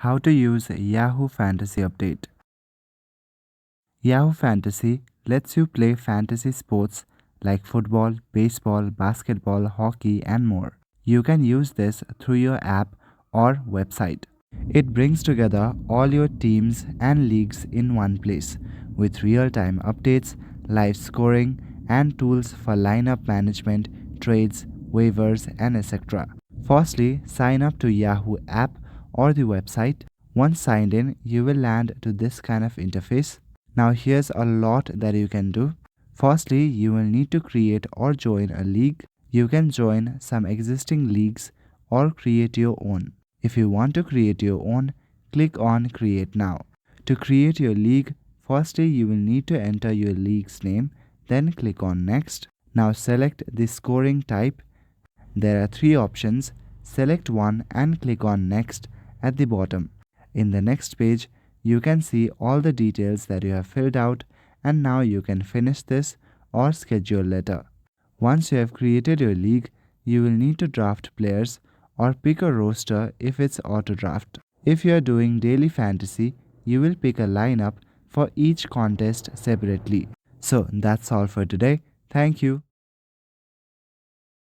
How to use Yahoo Fantasy Update. Yahoo Fantasy lets you play fantasy sports like football, baseball, basketball, hockey, and more. You can use this through your app or website. It brings together all your teams and leagues in one place with real time updates, live scoring, and tools for lineup management, trades, waivers, and etc. Firstly, sign up to Yahoo app or the website. Once signed in, you will land to this kind of interface. Now here's a lot that you can do. Firstly, you will need to create or join a league. You can join some existing leagues or create your own. If you want to create your own, click on Create Now. To create your league, firstly you will need to enter your league's name, then click on Next. Now select the scoring type. There are three options. Select one and click on Next at the bottom. In the next page, you can see all the details that you have filled out, and now you can finish this or schedule later. Once you have created your league, you will need to draft players or pick a roster if it's auto draft. If you are doing daily fantasy, you will pick a lineup for each contest separately. So that's all for today. Thank you.